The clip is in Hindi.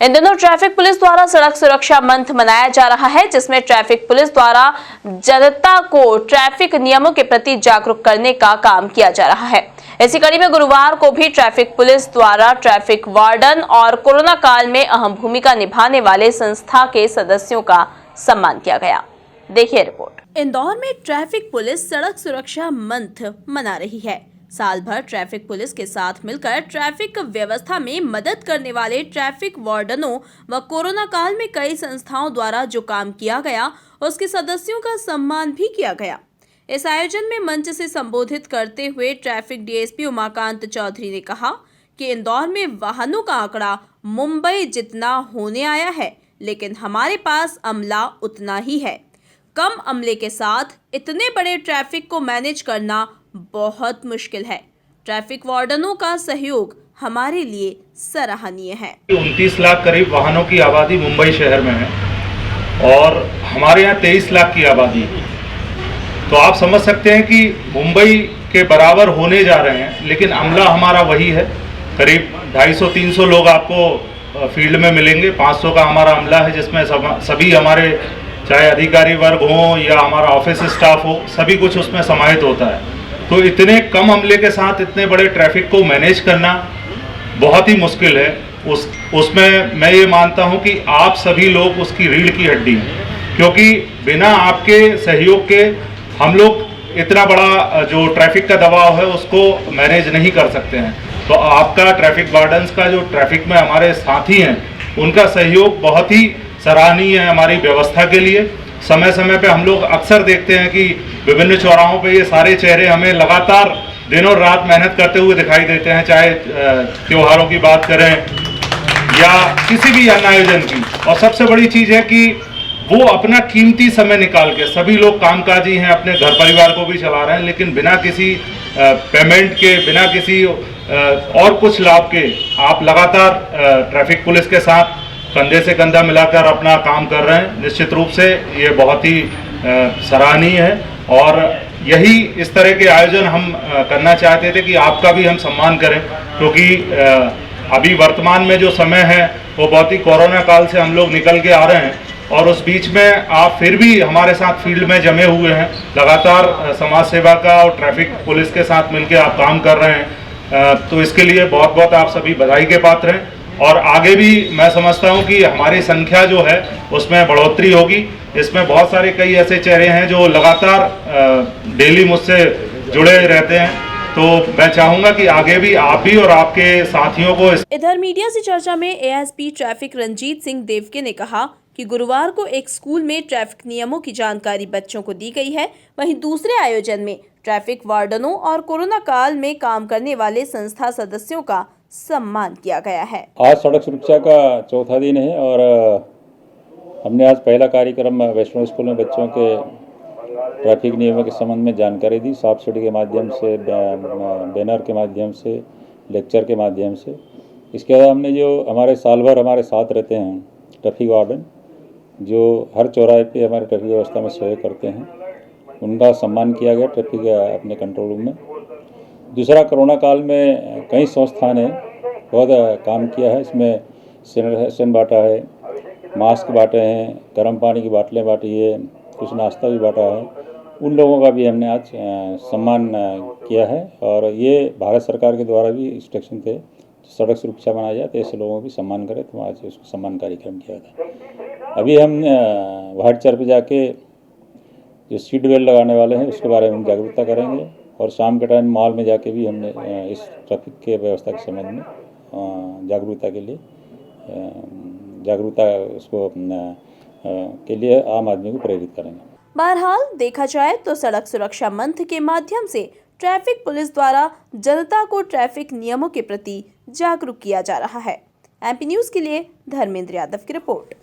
इन दिनों ट्रैफिक पुलिस द्वारा सड़क सुरक्षा मंथ मनाया जा रहा है, जिसमें ट्रैफिक पुलिस द्वारा जनता को ट्रैफिक नियमों के प्रति जागरूक करने का काम किया जा रहा है। इसी कड़ी में गुरुवार को भी ट्रैफिक पुलिस द्वारा ट्रैफिक वार्डन और कोरोना काल में अहम भूमिका निभाने वाले संस्था के सदस्यों का सम्मान किया गया। देखिए रिपोर्ट। इंदौर में ट्रैफिक पुलिस सड़क सुरक्षा मंथ मना रही है। साल भर ट्रैफिक पुलिस के साथ मिलकर ट्रैफिक व्यवस्था में मदद करने वाले ट्रैफिक वार्डनों व कोरोना काल में कई संस्थाओं द्वारा जो काम किया गया, उसके सदस्यों का सम्मान भी किया गया। इस आयोजन में मंच से संबोधित करते हुए ट्रैफिक डीएसपी उमाकांत चौधरी ने कहा कि इंदौर में वाहनों का आंकड़ा मुंबई जितना होने आया है, लेकिन हमारे पास अमला उतना ही है। कम अमले के साथ इतने बड़े ट्रैफिक को मैनेज करना बहुत मुश्किल है। ट्रैफिक वार्डनों का सहयोग हमारे लिए सराहनीय है। 29 लाख करीब वाहनों की आबादी मुंबई शहर में है और हमारे यहाँ 23 लाख की आबादी है। तो आप समझ सकते हैं कि मुंबई के बराबर होने जा रहे हैं, लेकिन अमला हमारा वही है। करीब 250-300 लोग आपको फील्ड में मिलेंगे। 500 का हमारा अमला है, जिसमें सभी हमारे चाहे अधिकारी वर्ग हो या हमारा ऑफिस स्टाफ हो, सभी कुछ उसमें समाहित होता है। तो इतने कम अमले के साथ इतने बड़े ट्रैफिक को मैनेज करना बहुत ही मुश्किल है। उसमें मैं ये मानता हूँ कि आप सभी लोग उसकी रीढ़ की हड्डी हैं, क्योंकि बिना आपके सहयोग के हम लोग इतना बड़ा जो ट्रैफिक का दबाव है उसको मैनेज नहीं कर सकते हैं। तो आपका ट्रैफिक वार्डन्स का जो ट्रैफिक में हमारे साथी हैं, उनका सहयोग बहुत ही सराहनीय है हमारी व्यवस्था के लिए। समय समय पे हम लोग अक्सर देखते हैं कि विभिन्न चौराहों पे ये सारे चेहरे हमें लगातार दिनों रात मेहनत करते हुए दिखाई देते हैं, चाहे त्योहारों की बात करें या किसी भी अन्य आयोजन की। और सबसे बड़ी चीज़ है कि वो अपना कीमती समय निकाल के, सभी लोग कामकाजी हैं, अपने घर परिवार को भी चला रहे हैं, लेकिन बिना किसी पेमेंट के, बिना किसी और कुछ लाभ के आप लगातार ट्रैफिक पुलिस के साथ कंधे से कंधा मिलाकर अपना काम कर रहे हैं। निश्चित रूप से ये बहुत ही सराहनीय है और यही इस तरह के आयोजन हम करना चाहते थे कि आपका भी हम सम्मान करें, क्योंकि अभी वर्तमान में जो समय है वो बहुत ही कोरोना काल से हम लोग निकल के आ रहे हैं और उस बीच में आप फिर भी हमारे साथ फील्ड में जमे हुए हैं। लगातार समाज सेवा का और ट्रैफिक पुलिस के साथ मिलकर आप काम कर रहे हैं, तो इसके लिए बहुत बहुत आप सभी बधाई के पात्र हैं। और आगे भी मैं समझता हूं कि हमारी संख्या जो है उसमें बढ़ोतरी होगी। इसमें बहुत सारे कई ऐसे चेहरे हैं जो लगातार डेली मुझसे जुड़े रहते हैं, तो मैं चाहूंगा कि आगे भी आप भी और आपके साथियों को। इधर मीडिया से चर्चा में एएसपी ट्रैफिक रंजीत सिंह देवके ने कहा कि गुरुवार को एक स्कूल में ट्रैफिक नियमों की जानकारी बच्चों को दी गई है, वहीं दूसरे आयोजन में ट्रैफिक वार्डनों और कोरोना काल में काम करने वाले संस्था सदस्यों का सम्मान किया गया है। आज सड़क सुरक्षा का चौथा दिन है और हमने आज पहला कार्यक्रम वैष्णो स्कूल में बच्चों के ट्रैफिक नियमों के संबंध में जानकारी दी। साफ सीढ़ी के माध्यम से, बैनर के माध्यम से, लेक्चर के माध्यम से। इसके अलावा हमने जो हमारे साल भर हमारे साथ रहते हैं ट्रैफिक वार्डन, जो हर चौराहे पे हमारे ट्रैफिक व्यवस्था में सहयोग करते हैं, उनका सम्मान किया गया ट्रैफिक अपने कंट्रोल रूम में। दूसरा, कोरोना काल में कई संस्था ने बहुत काम किया है। इसमें सैनिटाइजेशन बांटा है, मास्क बांटे हैं, गर्म पानी की बोतलें बांटी है, कुछ नाश्ता भी बांटा है। उन लोगों का भी हमने आज सम्मान किया है और ये भारत सरकार के द्वारा भी इंस्ट्रक्शन थे, सड़क सुरक्षा बनाया जाए तो ऐसे लोगों को भी सम्मान करें, तो आज उसको सम्मान कार्यक्रम किया था। अभी हम व्हाइट चर पे जाके जो सीट बेल्ट लगाने वाले हैं उसके बारे में हम जागरूकता करेंगे और शाम के टाइम मॉल में जाके भी हमने इस ट्रैफिक के व्यवस्था के संबंध में जागरूकता के लिए उसको के लिए आम आदमी को प्रेरित करेंगे। बहरहाल देखा जाए तो सड़क सुरक्षा मंथ के माध्यम से ट्रैफिक पुलिस द्वारा जनता को ट्रैफिक नियमों के प्रति जागरूक किया जा रहा है। एमपी न्यूज़ के लिए धर्मेंद्र यादव की रिपोर्ट।